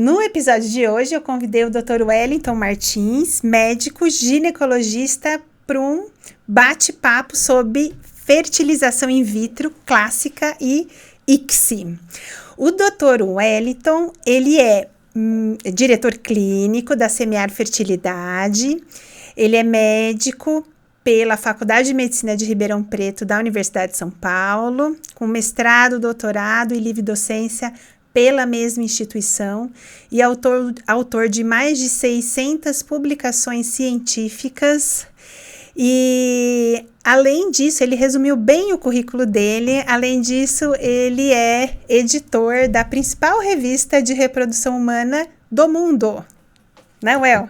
no episódio de hoje eu convidei o Dr. Wellington Martins, médico ginecologista, para um bate-papo sobre fertilização in vitro clássica e ICSI. O Dr. Wellington, ele é diretor clínico da Semear Fertilidade, ele é médico pela Faculdade de Medicina de Ribeirão Preto da Universidade de São Paulo, com mestrado, doutorado e livre docência pela mesma instituição e autor de mais de 600 publicações científicas. E, além disso, ele resumiu bem o currículo dele. Além disso, ele é editor da principal revista de reprodução humana do mundo. Né, Well?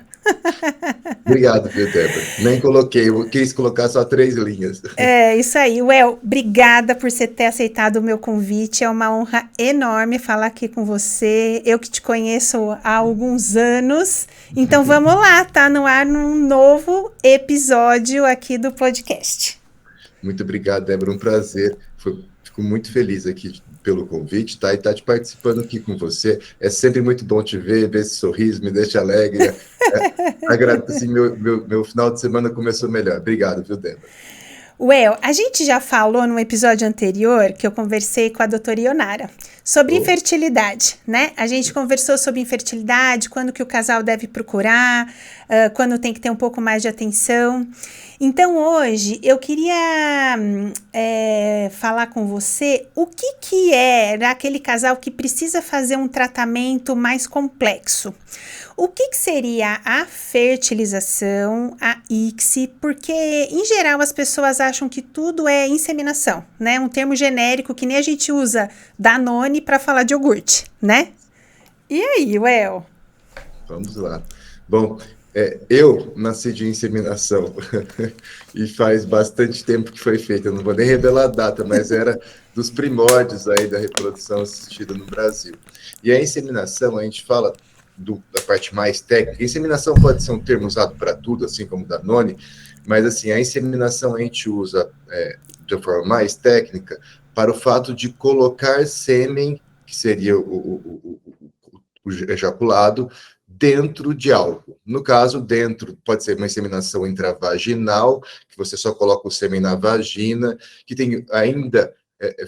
Obrigado, Débora. Nem coloquei, eu quis colocar só 3 linhas. É, isso aí. Well, obrigada por você ter aceitado o meu convite. É uma honra enorme falar aqui com você. Eu que te conheço há alguns anos. Então, vamos lá, tá no ar num novo episódio aqui do podcast. Muito obrigado, Débora. Um prazer. Fico muito feliz aqui pelo convite, tá? E estar participando aqui com você. É sempre muito bom te ver esse sorriso, me deixa alegre. Assim, meu final de semana começou melhor. Obrigado, viu, Débora? Well, a gente já falou no episódio anterior que eu conversei com a doutora Ionara sobre infertilidade, né? A gente conversou sobre infertilidade, quando que o casal deve procurar, quando tem que ter um pouco mais de atenção. Então, hoje, eu queria falar com você o que é aquele casal que precisa fazer um tratamento mais complexo. O que seria a fertilização, a ICSI? Porque, em geral, as pessoas acham que tudo é inseminação, né? Um termo genérico que nem a gente usa Danone para falar de iogurte, né? E aí, Well? Vamos lá. Bom, eu nasci de inseminação e faz bastante tempo que foi feita. Eu não vou nem revelar a data, mas era dos primórdios aí da reprodução assistida no Brasil. E a inseminação, a gente fala da parte mais técnica. Inseminação pode ser um termo usado para tudo, assim como Danone, mas assim, a inseminação a gente usa de forma mais técnica para o fato de colocar sêmen, que seria o ejaculado, dentro de algo. No caso, dentro, pode ser uma inseminação intravaginal, que você só coloca o sêmen na vagina, que tem ainda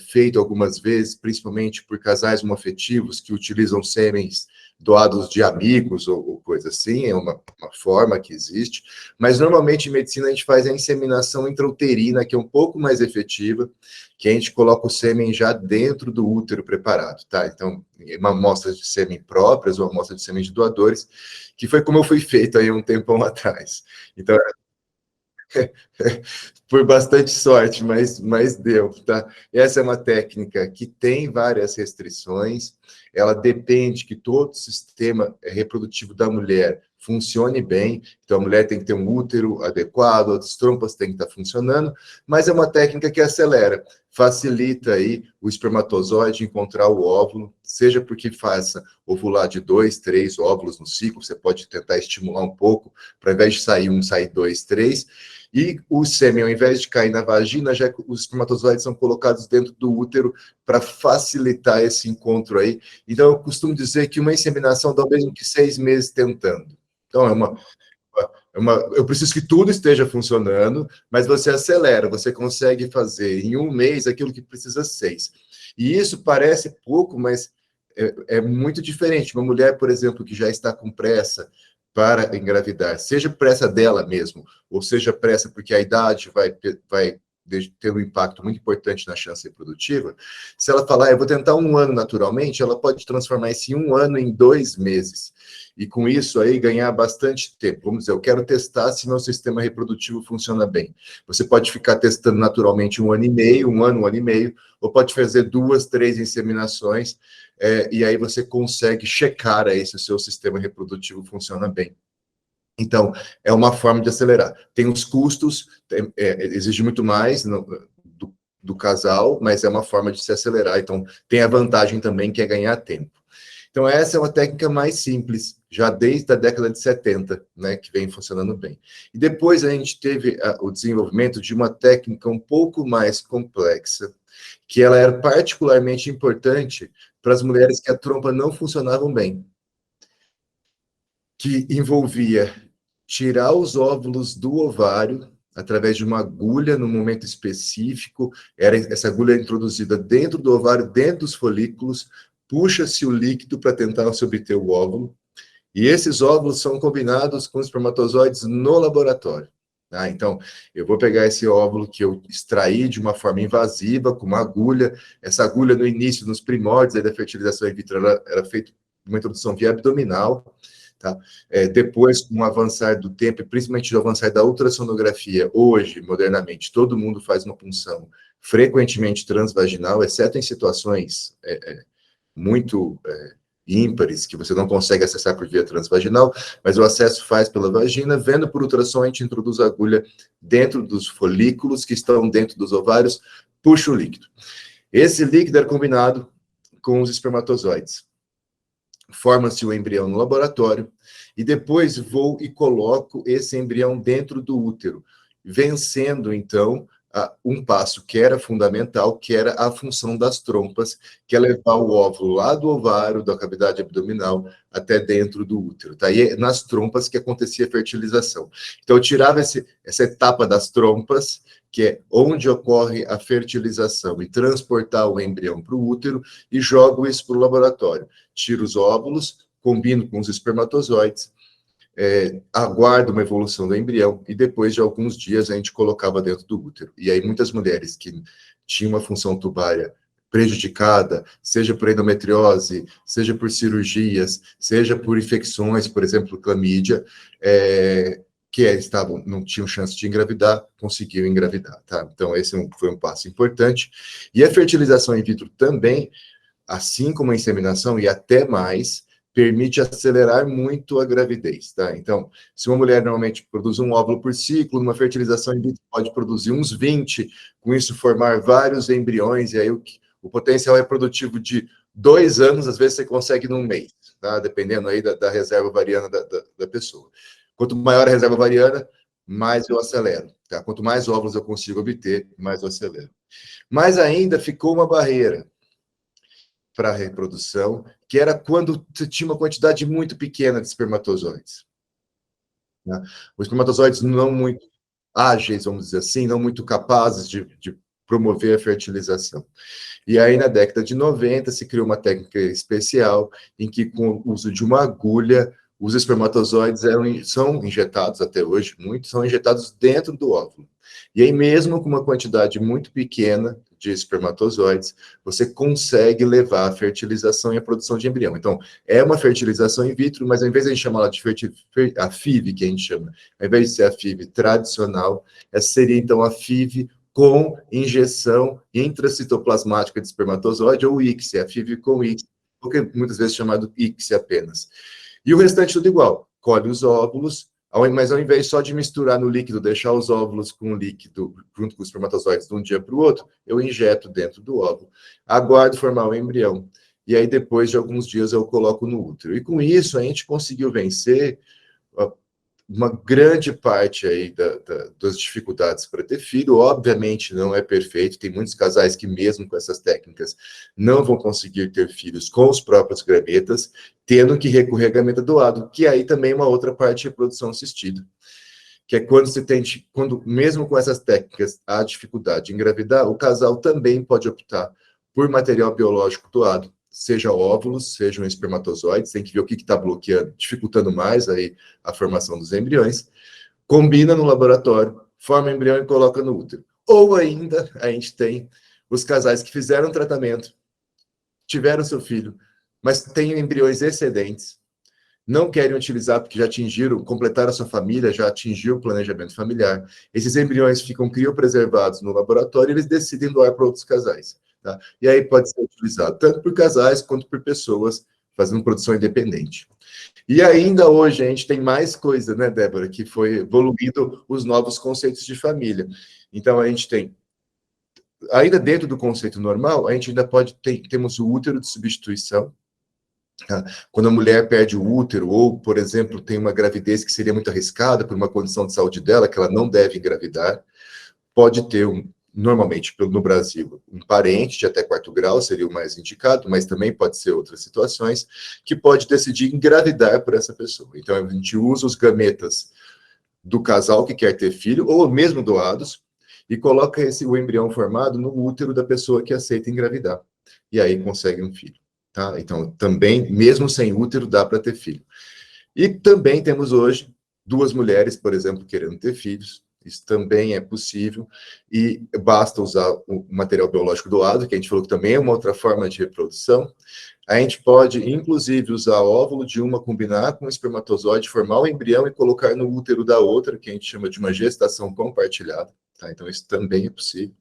feito algumas vezes, principalmente por casais homoafetivos que utilizam sêmens doados de amigos ou coisa assim, é uma forma que existe, mas normalmente em medicina a gente faz a inseminação intrauterina, que é um pouco mais efetiva, que a gente coloca o sêmen já dentro do útero preparado, tá? Então, uma amostra de sêmen próprias ou amostra de sêmen de doadores, que foi como eu fui feito aí um tempão atrás. Então, por bastante sorte, mas deu, tá? Essa é uma técnica que tem várias restrições, ela depende que todo o sistema reprodutivo da mulher funcione bem, então a mulher tem que ter um útero adequado, as trompas têm que estar funcionando, mas é uma técnica que acelera, facilita aí o espermatozoide encontrar o óvulo, seja porque faça ovular de 2, 3 óvulos no ciclo, você pode tentar estimular um pouco, para ao invés de sair 1, sair 2, 3, e o sêmen, ao invés de cair na vagina, já os espermatozoides são colocados dentro do útero para facilitar esse encontro aí. Então, eu costumo dizer que uma inseminação dá o mesmo que 6 meses tentando. Então, eu preciso que tudo esteja funcionando, mas você acelera, você consegue fazer em 1 mês aquilo que precisa 6. E isso parece pouco, mas é muito diferente. Uma mulher, por exemplo, que já está com pressa para engravidar, seja pressa dela mesmo, ou seja pressa porque a idade vai ter um impacto muito importante na chance reprodutiva, se ela falar, eu vou tentar 1 ano naturalmente, ela pode transformar esse 1 ano em 2 meses. E com isso aí ganhar bastante tempo. Vamos dizer, eu quero testar se meu sistema reprodutivo funciona bem. Você pode ficar testando naturalmente 1 ano e meio, 1 ano, 1 ano e meio, ou pode fazer 2, 3 inseminações, e aí você consegue checar aí se o seu sistema reprodutivo funciona bem. Então, é uma forma de acelerar. Tem os custos, exige muito mais do casal, mas é uma forma de se acelerar. Então, tem a vantagem também, que é ganhar tempo. Então, essa é uma técnica mais simples, já desde a década de 70, né, que vem funcionando bem. E depois a gente teve o desenvolvimento de uma técnica um pouco mais complexa, que ela era particularmente importante para as mulheres que a trompa não funcionavam bem. que envolvia tirar os óvulos do ovário através de uma agulha no momento específico. Essa agulha é introduzida dentro do ovário, dentro dos folículos, puxa-se o líquido para tentar se obter o óvulo, e esses óvulos são combinados com espermatozoides no laboratório. Tá? Então, eu vou pegar esse óvulo que eu extraí de uma forma invasiva, com uma agulha. Essa agulha, no início, nos primórdios da fertilização in vitro, era feita uma introdução via abdominal. Tá? Depois, com o avançar do tempo, e principalmente o avançar da ultrassonografia, hoje, modernamente, todo mundo faz uma punção frequentemente transvaginal, exceto em situações muito ímpares, que você não consegue acessar por via transvaginal, mas o acesso faz pela vagina. Vendo por ultrassom, a gente introduz a agulha dentro dos folículos que estão dentro dos ovários, puxa o líquido. Esse líquido é combinado com os espermatozoides. Forma-se o embrião no laboratório, e depois vou e coloco esse embrião dentro do útero, vencendo, então, um passo que era fundamental, que era a função das trompas, que é levar o óvulo lá do ovário, da cavidade abdominal, até dentro do útero. Tá? E é nas trompas que acontecia a fertilização. Então, eu tirava essa etapa das trompas, que é onde ocorre a fertilização, e transportar o embrião para o útero, e jogo isso para o laboratório. Tiro os óvulos, combino com os espermatozoides, aguardo uma evolução do embrião, e depois de alguns dias a gente colocava dentro do útero. E aí muitas mulheres que tinham uma função tubária prejudicada, seja por endometriose, seja por cirurgias, seja por infecções, por exemplo, clamídia, não tinham chance de engravidar, conseguiam engravidar, tá? Então esse foi um passo importante. E a fertilização in vitro também, assim como a inseminação e até mais, permite acelerar muito a gravidez, tá? Então, se uma mulher normalmente produz um óvulo por ciclo, numa fertilização in vitro pode produzir uns 20, com isso formar vários embriões, e aí o potencial reprodutivo de 2 anos, às vezes você consegue num mês, tá? Dependendo aí da reserva ovariana da pessoa. Quanto maior a reserva ovariana, mais eu acelero, tá? Quanto mais óvulos eu consigo obter, mais eu acelero. Mas ainda ficou uma barreira para a reprodução, que era quando você tinha uma quantidade muito pequena de espermatozoides. Né? Os espermatozoides não muito ágeis, vamos dizer assim, não muito capazes de promover a fertilização. E aí, na década de 90, se criou uma técnica especial em que, com o uso de uma agulha, os espermatozoides são injetados, até hoje, muitos são injetados dentro do óvulo. E aí, mesmo com uma quantidade muito pequena de espermatozoides, você consegue levar a fertilização e a produção de embrião. Então, é uma fertilização in vitro, mas ao invés de a gente chamar ela de a FIV, que a gente chama, ao invés de ser a FIV tradicional, essa seria, então, a FIV com injeção intracitoplasmática de espermatozoide, ou ICSI, a FIV com ICSI, porque muitas vezes chamado ICSI apenas. E o restante tudo igual, colhe os óvulos, mas ao invés só de misturar no líquido, deixar os óvulos com o líquido junto com os espermatozoides de um dia para o outro, eu injeto dentro do óvulo, aguardo formar o embrião, e aí depois de alguns dias eu coloco no útero. E com isso a gente conseguiu vencer uma grande parte aí das dificuldades para ter filho. Obviamente não é perfeito, tem muitos casais que mesmo com essas técnicas não vão conseguir ter filhos com os próprios gametas, tendo que recorrer a gameta doado, que aí também é uma outra parte de reprodução assistida, que é quando mesmo com essas técnicas há dificuldade de engravidar, o casal também pode optar por material biológico doado, seja óvulos, sejam espermatozoides, tem que ver o que está bloqueando, dificultando mais aí a formação dos embriões, combina no laboratório, forma o embrião e coloca no útero. Ou ainda, a gente tem os casais que fizeram tratamento, tiveram seu filho, mas têm embriões excedentes, não querem utilizar porque já completaram a sua família, já atingiu o planejamento familiar. Esses embriões ficam criopreservados no laboratório e eles decidem doar para outros casais. Tá? E aí pode ser utilizado tanto por casais quanto por pessoas fazendo produção independente. E ainda hoje a gente tem mais coisa, né, Débora, que foi evoluindo os novos conceitos de família. Então a gente tem, ainda dentro do conceito normal, a gente ainda temos o útero de substituição. Quando a mulher perde o útero, ou, por exemplo, tem uma gravidez que seria muito arriscada por uma condição de saúde dela, que ela não deve engravidar, pode ter normalmente no Brasil, um parente de até 4º grau seria o mais indicado, mas também pode ser outras situações, que pode decidir engravidar por essa pessoa. Então, a gente usa os gametas do casal que quer ter filho, ou mesmo doados, e coloca o embrião formado no útero da pessoa que aceita engravidar. E aí consegue um filho. Tá? Então, também, mesmo sem útero, dá para ter filho. E também temos hoje 2 mulheres, por exemplo, querendo ter filhos. Isso também é possível. E basta usar o material biológico doado, que a gente falou que também é uma outra forma de reprodução. A gente pode, inclusive, usar óvulo de uma, combinar com o espermatozoide, formar o embrião e colocar no útero da outra, que a gente chama de uma gestação compartilhada. Tá? Então, isso também é possível.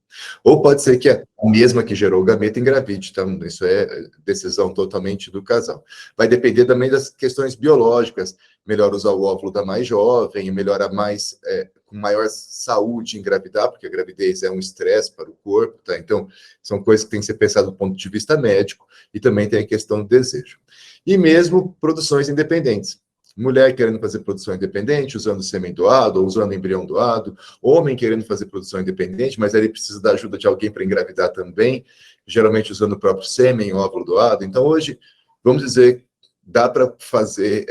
Ou pode ser que a mesma que gerou o gameta engravide. Então, isso é decisão totalmente do casal. Vai depender também das questões biológicas. Melhor usar o óvulo da mais jovem, melhor a mais, com maior saúde engravidar, porque a gravidez é um estresse para o corpo. Tá? Então, são coisas que têm que ser pensadas do ponto de vista médico. E também tem a questão do desejo. E mesmo produções independentes. Mulher querendo fazer produção independente, usando sêmen doado, ou usando embrião doado. Homem querendo fazer produção independente, mas ele precisa da ajuda de alguém para engravidar também, geralmente usando o próprio sêmen, óvulo doado. Então, hoje, vamos dizer, dá para fazer,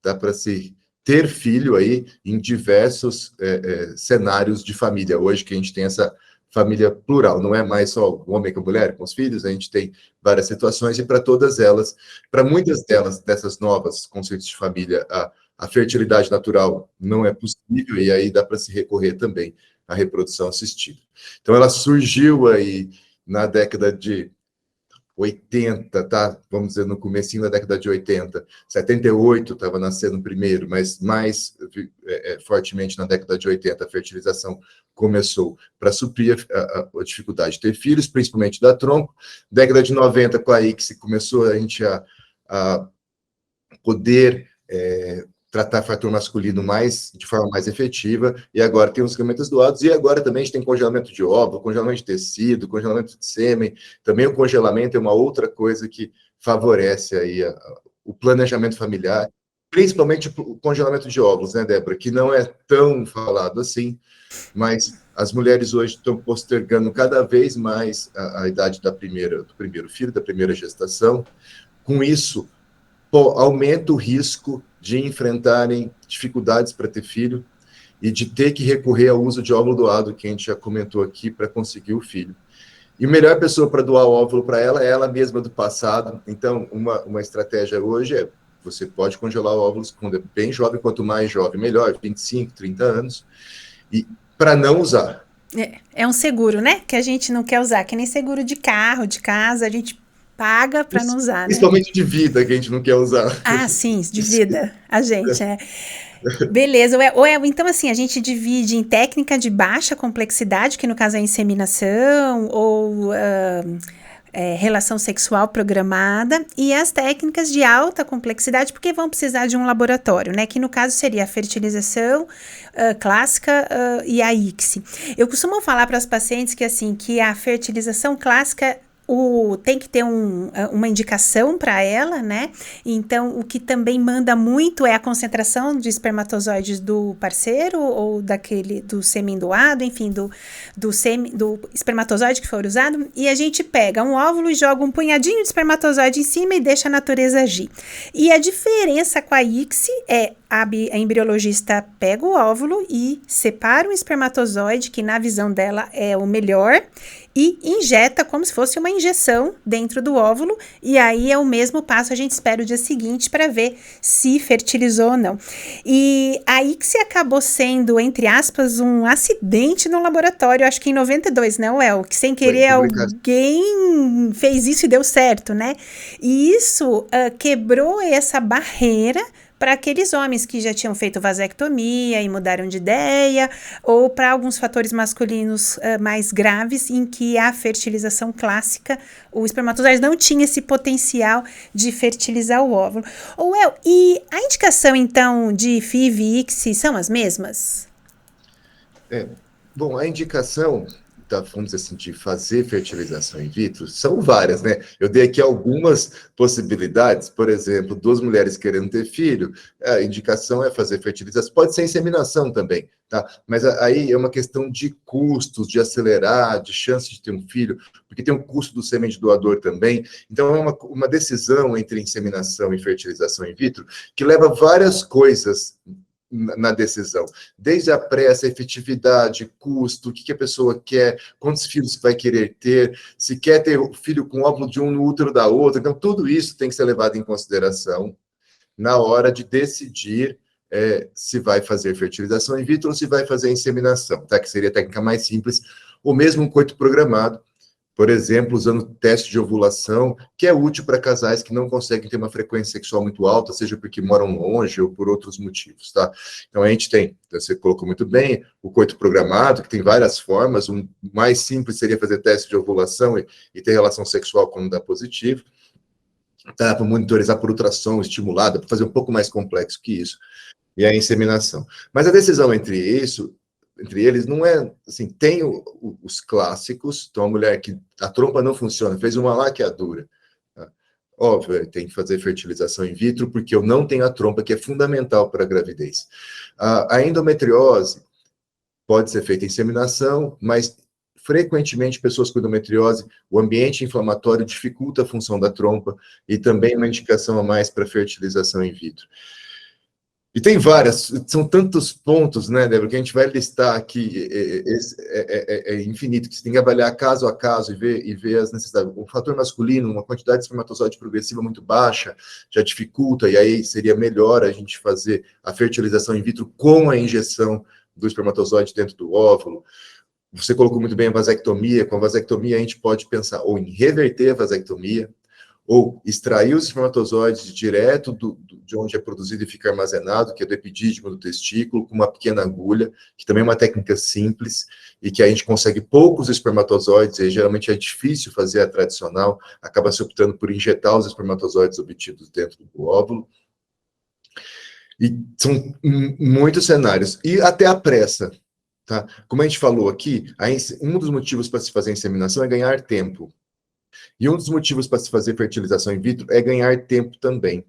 dá para se ter filho aí em diversos cenários de família. Hoje que a gente tem essa família plural, não é mais só o homem com a mulher, com os filhos, a gente tem várias situações, e para todas elas, para muitas delas, dessas novas conceitos de família, a fertilidade natural não é possível, e aí dá para se recorrer também à reprodução assistida. Então, ela surgiu aí na década de 80, tá? Vamos dizer, no comecinho da década de 80, 78 estava nascendo primeiro, mas mais fortemente na década de 80 a fertilização começou para suprir a dificuldade de ter filhos, principalmente da tronco. Década de 90, com a ICSI, começou a gente a poder tratar fator masculino de forma mais efetiva, e agora tem os gametas doados, e agora também a gente tem congelamento de óvulo, congelamento de tecido, congelamento de sêmen. Também o congelamento é uma outra coisa que favorece aí o planejamento familiar, principalmente o congelamento de óvulos, né, Débora, que não é tão falado assim, mas as mulheres hoje estão postergando cada vez mais a idade do primeiro filho, da primeira gestação. Com isso, aumenta o risco de enfrentarem dificuldades para ter filho e de ter que recorrer ao uso de óvulo doado, que a gente já comentou aqui, para conseguir o filho. E a melhor pessoa para doar o óvulo para ela é ela mesma do passado. Então, uma estratégia hoje é: você pode congelar óvulos quando é bem jovem, quanto mais jovem, melhor, 25, 30 anos, e para não usar. É um seguro, né? Que a gente não quer usar, que nem seguro de carro, de casa, a gente paga para não usar, né? Principalmente de vida, que a gente não quer usar. Ah, sim, de vida, a gente, Beleza, então assim, a gente divide em técnica de baixa complexidade, que no caso é inseminação, ou relação sexual programada, e as técnicas de alta complexidade, porque vão precisar de um laboratório, né, que no caso seria a fertilização clássica e a ICSI. Eu costumo falar para as pacientes que assim, que a fertilização clássica tem que ter uma indicação para ela, né? Então, o que também manda muito é a concentração de espermatozoides do parceiro ou do sêmen doado, enfim, do espermatozoide que for usado, e a gente pega um óvulo e joga um punhadinho de espermatozoide em cima e deixa a natureza agir. E a diferença com a ICSI é a embriologista pega o óvulo e separa o espermatozoide, que na visão dela é o melhor, e injeta como se fosse uma injeção dentro do óvulo, e aí é o mesmo passo, a gente espera o dia seguinte para ver se fertilizou ou não. E aí que se acabou sendo, entre aspas, um acidente no laboratório, acho que em 92, né, Well? Que sem querer alguém fez isso e deu certo, né? E isso quebrou essa barreira para aqueles homens que já tinham feito vasectomia e mudaram de ideia, ou para alguns fatores masculinos mais graves, em que a fertilização clássica, o espermatozoide não tinha esse potencial de fertilizar o óvulo. E a indicação, então, de FIV e ICSI são as mesmas? Bom, a indicação vamos dizer assim, de fazer fertilização in vitro são várias, né? Eu dei aqui algumas possibilidades, por exemplo, duas mulheres querendo ter filho, a indicação é fazer fertilização, pode ser inseminação também, tá? Mas aí é uma questão de custos, de acelerar, de chance de ter um filho, porque tem o custo do semente doador também. Então, é uma decisão entre inseminação e fertilização in vitro que leva várias coisas na decisão, desde a pressa, a efetividade, custo, o que a pessoa quer, quantos filhos vai querer ter, se quer ter filho com óvulo de um no útero da outra. Então, tudo isso tem que ser levado em consideração na hora de decidir se vai fazer fertilização in vitro ou se vai fazer inseminação, tá? Que seria a técnica mais simples, ou mesmo um coito programado, por exemplo, usando teste de ovulação, que é útil para casais que não conseguem ter uma frequência sexual muito alta, seja porque moram longe ou por outros motivos, tá? Então, a gente tem, você colocou muito bem, o coito programado, que tem várias formas. O mais simples seria fazer teste de ovulação e ter relação sexual quando dá positivo, tá? Para monitorizar por ultrassom estimulada, para fazer um pouco mais complexo que isso, e a inseminação. Mas a decisão entre eles não é, assim, tem os clássicos, então a mulher que a trompa não funciona, fez uma laqueadura, tá? Óbvio, tem que fazer fertilização in vitro, porque eu não tenho a trompa, que é fundamental para a gravidez. A endometriose pode ser feita inseminação, mas frequentemente pessoas com endometriose, o ambiente inflamatório dificulta a função da trompa, e também uma indicação a mais para fertilização in vitro. E tem várias, são tantos pontos, né, Débora, que a gente vai listar aqui, é infinito, que você tem que avaliar caso a caso e ver as necessidades. O fator masculino, uma quantidade de espermatozoide progressiva muito baixa, já dificulta, e aí seria melhor a gente fazer a fertilização in vitro com a injeção do espermatozoide dentro do óvulo. Você colocou muito bem a vasectomia. Com a vasectomia a gente pode pensar ou em reverter a vasectomia, ou extrair os espermatozoides direto de onde é produzido e fica armazenado, que é do epidídimo do testículo, com uma pequena agulha, que também é uma técnica simples, e que a gente consegue poucos espermatozoides, e geralmente é difícil fazer a tradicional, acaba se optando por injetar os espermatozoides obtidos dentro do óvulo. E são muitos cenários. E até a pressa, tá? Como a gente falou aqui, um dos motivos para se fazer a inseminação é ganhar tempo. E um dos motivos para se fazer fertilização in vitro é ganhar tempo também.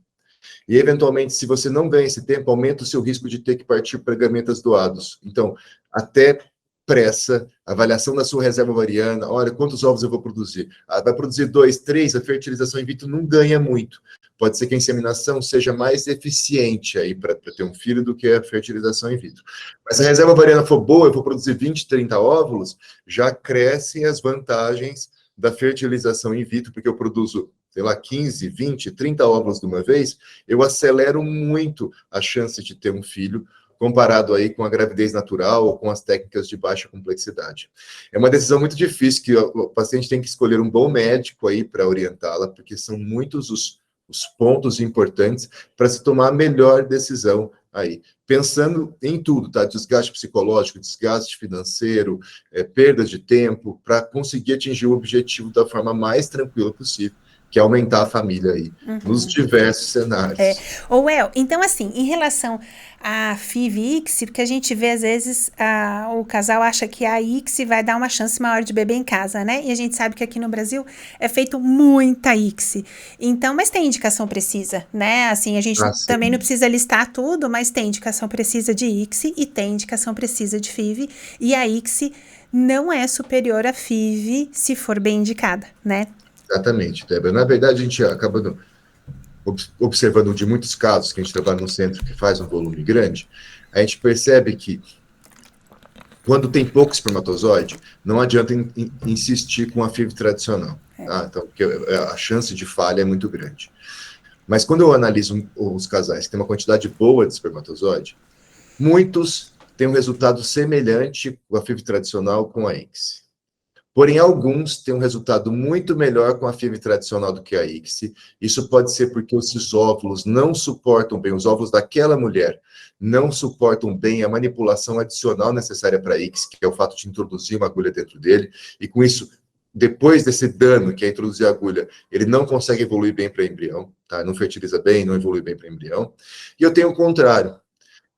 E, eventualmente, se você não ganha esse tempo, aumenta o seu risco de ter que partir para gametas doados. Então, até pressa, avaliação da sua reserva ovariana, olha, quantos ovos eu vou produzir? Vai produzir 2, 3, a fertilização in vitro não ganha muito. Pode ser que a inseminação seja mais eficiente aí para ter um filho do que a fertilização in vitro. Mas se a reserva ovariana for boa, eu vou produzir 20, 30 óvulos, já crescem as vantagens da fertilização in vitro, porque eu produzo, sei lá, 15, 20, 30 óvulos de uma vez, eu acelero muito a chance de ter um filho, comparado aí com a gravidez natural ou com as técnicas de baixa complexidade. É uma decisão muito difícil, que o paciente tem que escolher um bom médico aí para orientá-la, porque são muitos os pontos importantes para se tomar a melhor decisão aí, pensando em tudo, tá? Desgaste psicológico, desgaste financeiro, perda de tempo, para conseguir atingir o objetivo da forma mais tranquila possível, que é aumentar a família aí, nos diversos cenários. Então, assim, em relação a FIV e ICSI, porque a gente vê, às vezes, o casal acha que a ICSI vai dar uma chance maior de bebê em casa, né? E a gente sabe que aqui no Brasil é feito muita ICSI. Então, mas tem indicação precisa, né? Assim, a gente também não precisa listar tudo, mas tem indicação precisa de ICSI e tem indicação precisa de FIV, e a ICSI não é superior à FIV se for bem indicada, né? Exatamente, Débora. Na verdade, a gente acaba observando de muitos casos que a gente trabalha num centro que faz um volume grande, a gente percebe que quando tem pouco espermatozoide, não adianta insistir com a FIV tradicional, tá? Então, porque a chance de falha é muito grande. Mas quando eu analiso os casais que têm uma quantidade boa de espermatozoide, muitos têm um resultado semelhante com a FIV tradicional com a ICSI. Porém, alguns têm um resultado muito melhor com a FIV tradicional do que a ICSI. Isso pode ser porque esses óvulos não suportam bem, os óvulos daquela mulher não suportam bem a manipulação adicional necessária para a ICSI, que é o fato de introduzir uma agulha dentro dele, e com isso, depois desse dano que é introduzir a agulha, ele não consegue evoluir bem para embrião, tá? Não fertiliza bem, não evolui bem para embrião. E eu tenho o contrário.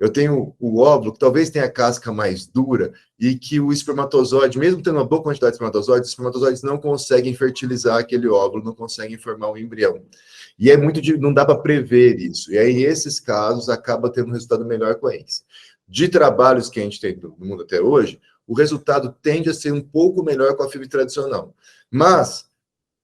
eu tenho o óvulo, que talvez tenha a casca mais dura, e que o espermatozoide, mesmo tendo uma boa quantidade de espermatozoides, os espermatozoides não conseguem fertilizar aquele óvulo, não conseguem formar um embrião. E é não dá para prever isso. E aí, esses casos, acaba tendo um resultado melhor com a ICSI. De trabalhos que a gente tem no mundo até hoje, o resultado tende a ser um pouco melhor com a FIV tradicional. Mas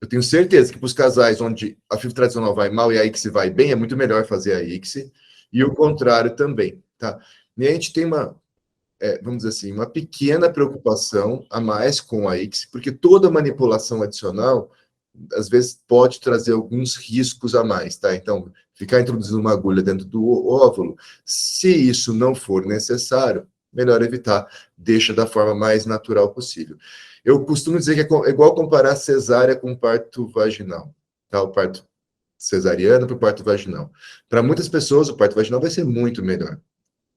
eu tenho certeza que para os casais onde a FIV tradicional vai mal e a ICSI vai bem, é muito melhor fazer a ICSI, e o contrário também, tá? E a gente tem vamos dizer assim, uma pequena preocupação a mais com a ICSI, porque toda manipulação adicional, às vezes, pode trazer alguns riscos a mais, tá? Então, ficar introduzindo uma agulha dentro do óvulo, se isso não for necessário, melhor evitar, deixa da forma mais natural possível. Eu costumo dizer que é igual comparar cesárea com parto vaginal, tá? O parto cesariano para o parto vaginal. Para muitas pessoas, o parto vaginal vai ser muito melhor.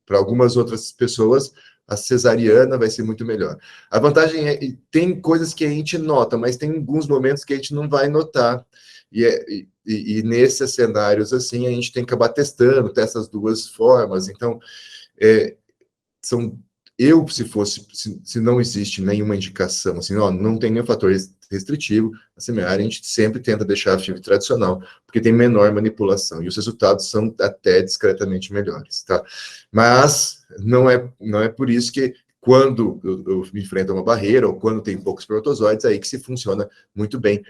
Para algumas outras pessoas, a cesariana vai ser muito melhor. A vantagem é que tem coisas que a gente nota, mas tem alguns momentos que a gente não vai notar. E nesses cenários, assim, a gente tem que acabar testando essas duas formas. Então, se não existe nenhuma indicação, assim, ó, não tem nenhum fator restritivo, a semiária a gente sempre tenta deixar a FIV tradicional, porque tem menor manipulação, e os resultados são até discretamente melhores, tá? Mas não é por isso que quando eu me enfrento a uma barreira, ou quando tem poucos espermatozoides, aí que se funciona muito bem.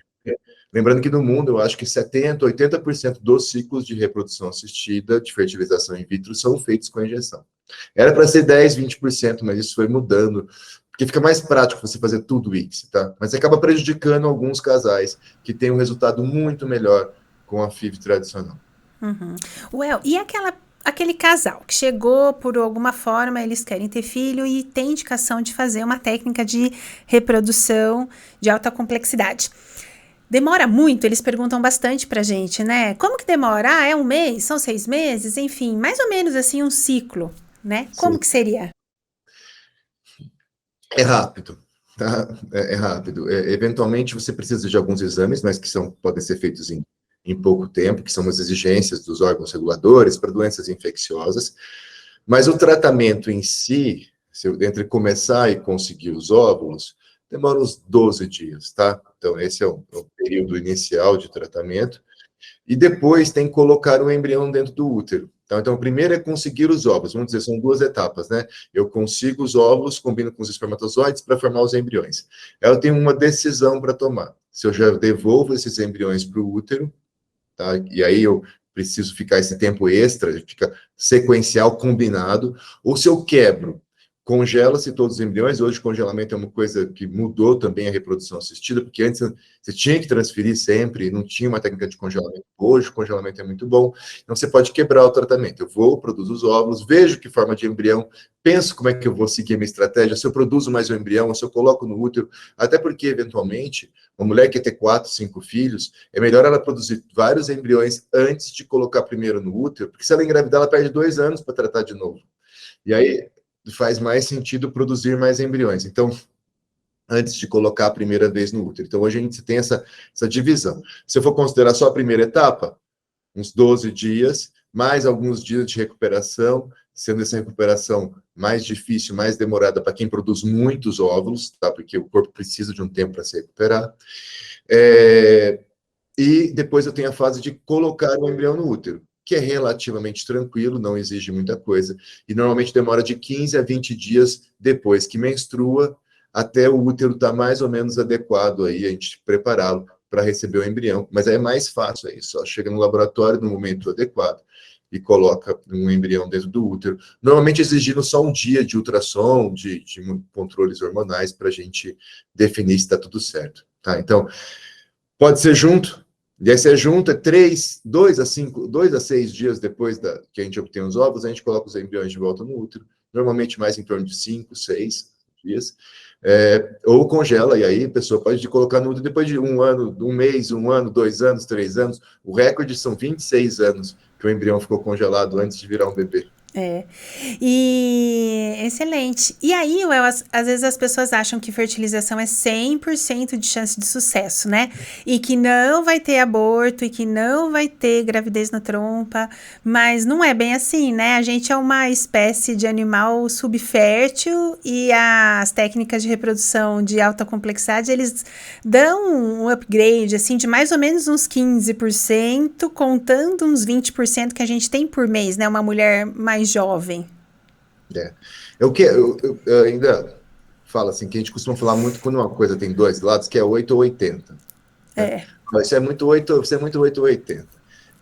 Lembrando que no mundo, eu acho que 70%, 80% dos ciclos de reprodução assistida, de fertilização in vitro, são feitos com injeção. Era para ser 10%, 20%, mas isso foi mudando, porque fica mais prático você fazer tudo isso, tá? Mas acaba prejudicando alguns casais que têm um resultado muito melhor com a FIV tradicional. Uhum. E aquele casal que chegou por alguma forma, eles querem ter filho e tem indicação de fazer uma técnica de reprodução de alta complexidade. Demora muito? Eles perguntam bastante pra gente, né? Como que demora? Ah, é um mês? São 6 meses? Enfim, mais ou menos assim um ciclo, né? Como que seria? É rápido, tá? É rápido. Eventualmente, você precisa de alguns exames, mas que podem ser feitos em pouco tempo, que são as exigências dos órgãos reguladores para doenças infecciosas. Mas o tratamento em si, entre começar e conseguir os óvulos, demora uns 12 dias, tá? Então, esse é o período inicial de tratamento. E depois tem que colocar o embrião dentro do útero. Então, primeiro é conseguir os óvulos. Vamos dizer, são 2 etapas, né? Eu consigo os óvulos, combino com os espermatozoides para formar os embriões. Eu tenho uma decisão para tomar. Se eu já devolvo esses embriões para o útero, tá? E aí eu preciso ficar esse tempo extra, fica sequencial, combinado, ou se eu quebro, congela-se todos os embriões. Hoje o congelamento é uma coisa que mudou também a reprodução assistida, porque antes você tinha que transferir sempre, não tinha uma técnica de congelamento. Hoje o congelamento é muito bom, então você pode quebrar o tratamento. Eu produzo os óvulos, vejo que forma de embrião, penso como é que eu vou seguir a minha estratégia, se eu produzo mais um embrião, se eu coloco no útero, até porque, eventualmente, uma mulher que quer ter 4, 5 filhos, é melhor ela produzir vários embriões antes de colocar primeiro no útero, porque se ela engravidar, ela perde 2 anos para tratar de novo. E aí faz mais sentido produzir mais embriões. Então, antes de colocar a primeira vez no útero. Então, hoje a gente tem essa divisão. Se eu for considerar só a primeira etapa, uns 12 dias, mais alguns dias de recuperação, sendo essa recuperação mais difícil, mais demorada para quem produz muitos óvulos, tá? Porque o corpo precisa de um tempo para se recuperar. E depois eu tenho a fase de colocar o embrião no útero, que é relativamente tranquilo, não exige muita coisa, e normalmente demora de 15 a 20 dias depois que menstrua, até o útero estar mais ou menos adequado aí, a gente prepará-lo para receber o embrião. Mas é mais fácil aí, só chega no laboratório no momento adequado e coloca um embrião dentro do útero, normalmente exigindo só um dia de ultrassom, de controles hormonais, para a gente definir se está tudo certo, tá? Então, pode ser junto. E aí você junta 2 a 6 dias depois que a gente obtém os óvulos, a gente coloca os embriões de volta no útero, normalmente mais em torno de 5, 6 dias, ou congela, e aí a pessoa pode colocar no útero depois de 1 ano, 1 mês, 1 ano, 2 anos, 3 anos. O recorde são 26 anos que o embrião ficou congelado antes de virar um bebê. É. E excelente. E aí, Well, às vezes as pessoas acham que fertilização é 100% de chance de sucesso, né? E que não vai ter aborto e que não vai ter gravidez na trompa, mas não é bem assim, né? A gente é uma espécie de animal subfértil e as técnicas de reprodução de alta complexidade, eles dão um upgrade, assim, de mais ou menos uns 15%, contando uns 20% que a gente tem por mês, né? Uma mulher mais jovem. É. Eu ainda falo assim, que a gente costuma falar muito quando uma coisa tem dois lados, que é 8 ou 80. Né? É. Isso é muito 8, isso é muito 8 ou 80.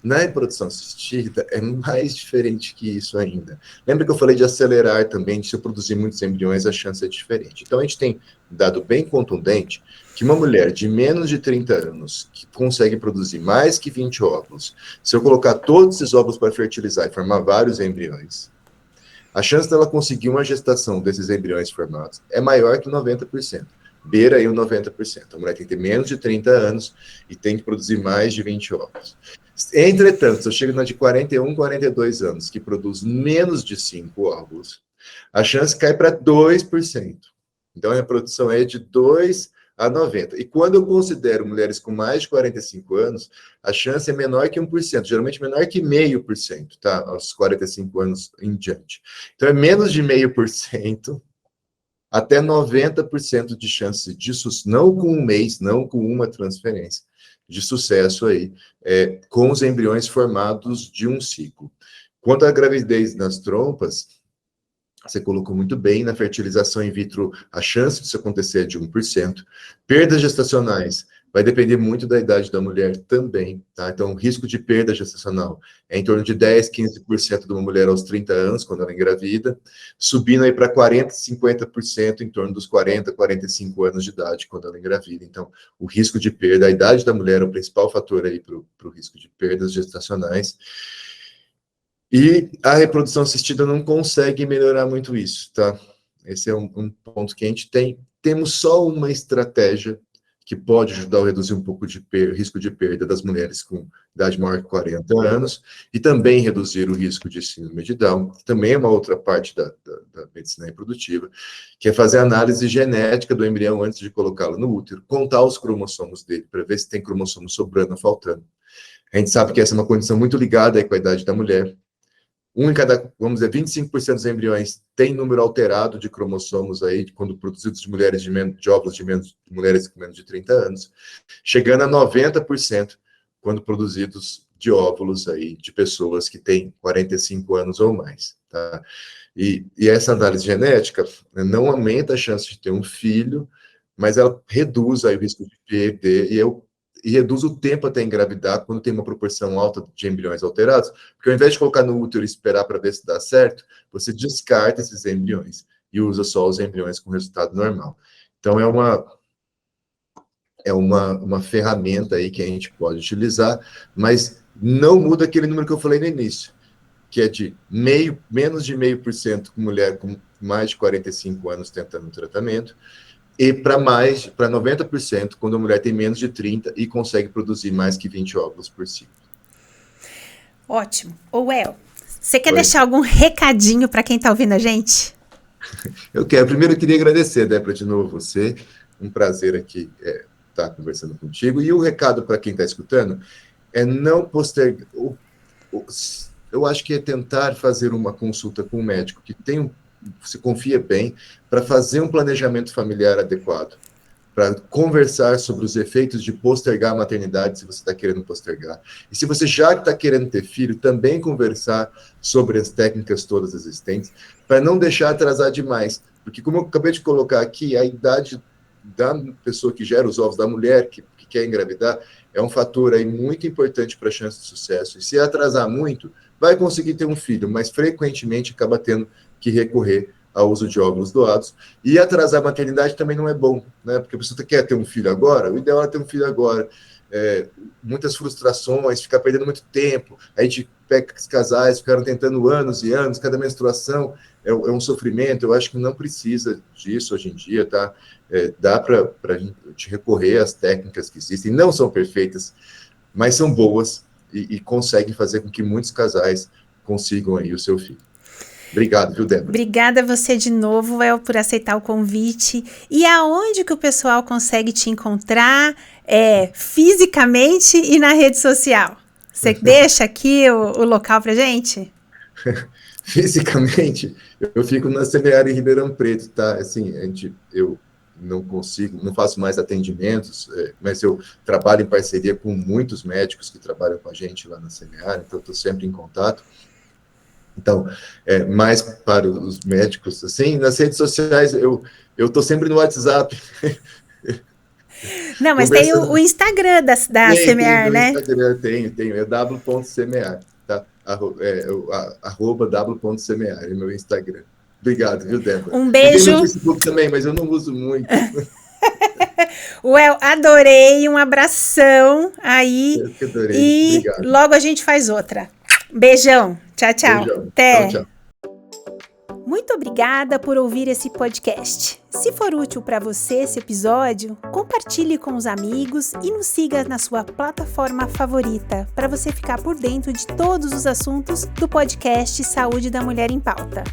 Na reprodução assistida, é mais diferente que isso ainda. Lembra que eu falei de acelerar também, de se eu produzir muitos embriões, a chance é diferente. Então, a gente tem dado bem contundente que uma mulher de menos de 30 anos, que consegue produzir mais que 20 óvulos, se eu colocar todos esses óvulos para fertilizar e formar vários embriões, a chance dela conseguir uma gestação desses embriões formados é maior que 90%. Beira aí o 90%. A mulher tem que ter menos de 30 anos e tem que produzir mais de 20 óvulos. Entretanto, se eu chego na de 41, 42 anos, que produz menos de 5 óvulos, a chance cai para 2%. Então, a reprodução é de 2 a 90. E quando eu considero mulheres com mais de 45 anos, a chance é menor que 1%, geralmente menor que 0,5%, tá? Aos 45 anos em diante. Então, é menos de 0,5% até 90% de chance de sucesso, não com um mês, não com uma transferência, de sucesso aí, com os embriões formados de um ciclo. Quanto à gravidez nas trompas, você colocou muito bem, na fertilização in vitro, a chance disso acontecer é de 1%. Perdas gestacionais vai depender muito da idade da mulher também, tá? Então, o risco de perda gestacional é em torno de 10, 15% de uma mulher aos 30 anos, quando ela engravida, subindo aí para 40, 50% em torno dos 40, 45 anos de idade, quando ela engravida. Então, o risco de perda, a idade da mulher é o principal fator aí para o risco de perdas gestacionais. E a reprodução assistida não consegue melhorar muito isso, tá? Esse é um ponto que a gente tem. Temos só uma estratégia que pode ajudar a reduzir um pouco de risco de perda das mulheres com idade maior que 40 anos e também reduzir o risco de síndrome de Down, que também é uma outra parte da medicina reprodutiva, que é fazer análise genética do embrião antes de colocá-lo no útero, contar os cromossomos dele para ver se tem cromossomo sobrando ou faltando. A gente sabe que essa é uma condição muito ligada aí com a idade da mulher. Um em cada, vamos dizer, 25% dos embriões tem número alterado de cromossomos aí, quando produzidos de mulheres de óvulos de mulheres com menos de 30 anos, chegando a 90% quando produzidos de óvulos aí de pessoas que têm 45 anos ou mais, tá? E essa análise genética, né, não aumenta a chance de ter um filho, mas ela reduz aí o risco de perder, e reduz o tempo até engravidar quando tem uma proporção alta de embriões alterados, porque ao invés de colocar no útero e esperar para ver se dá certo, você descarta esses embriões e usa só os embriões com resultado normal. Então, uma ferramenta aí que a gente pode utilizar, mas não muda aquele número que eu falei no início, que é de menos de 0,5% com mulher com mais de 45 anos tentando um tratamento, e para 90% quando a mulher tem menos de 30 e consegue produzir mais que 20 óvulos por ciclo. Ótimo. Ô, El, você quer deixar algum recadinho para quem está ouvindo a gente? Eu quero. Primeiro, eu queria agradecer, Débora, de novo você. Um prazer aqui estar conversando contigo. E o recado para quem está escutando é não postergar. Eu acho que é tentar fazer uma consulta com um médico que se confia bem, para fazer um planejamento familiar adequado, para conversar sobre os efeitos de postergar a maternidade, se você está querendo postergar. E se você já está querendo ter filho, também conversar sobre as técnicas todas existentes, para não deixar atrasar demais. Porque, como eu acabei de colocar aqui, a idade da pessoa que gera os ovos, da mulher que quer engravidar, é um fator aí muito importante para a chance de sucesso. E se atrasar muito, vai conseguir ter um filho, mas frequentemente acaba tendo que recorrer ao uso de óvulos doados. E atrasar a maternidade também não é bom, né? Porque a pessoa quer ter um filho agora, o ideal é ter um filho agora. Muitas frustrações, ficar perdendo muito tempo. A gente pega os casais, ficaram tentando anos e anos, cada menstruação é um sofrimento. Eu acho que não precisa disso hoje em dia, tá? Dá para a gente recorrer às técnicas que existem, não são perfeitas, mas são boas e conseguem fazer com que muitos casais consigam aí o seu filho. Obrigado, viu, Débora? Obrigada a você de novo, El, por aceitar o convite. E aonde que o pessoal consegue te encontrar fisicamente e na rede social? Você deixa aqui o local pra gente? Fisicamente, eu fico na Semear em Ribeirão Preto, tá? Assim, eu não faço mais atendimentos, mas eu trabalho em parceria com muitos médicos que trabalham com a gente lá na Semear, então eu estou sempre em contato. Então, mais para os médicos, assim, nas redes sociais, eu estou sempre no WhatsApp. Não, mas tem o Instagram da Semear, né? Instagram, tenho, é w.semear, tá? @ w.semear, é meu Instagram. Obrigado, viu, Débora? Um beijo. E tem no Facebook também, mas eu não uso muito. Well, adorei, um abração aí. Eu que adorei. E obrigado. Logo a gente faz outra. Beijão. Tchau, tchau. Beijão. Até. Tchau, tchau. Muito obrigada por ouvir esse podcast. Se for útil para você esse episódio, compartilhe com os amigos e nos siga na sua plataforma favorita para você ficar por dentro de todos os assuntos do podcast Saúde da Mulher em Pauta.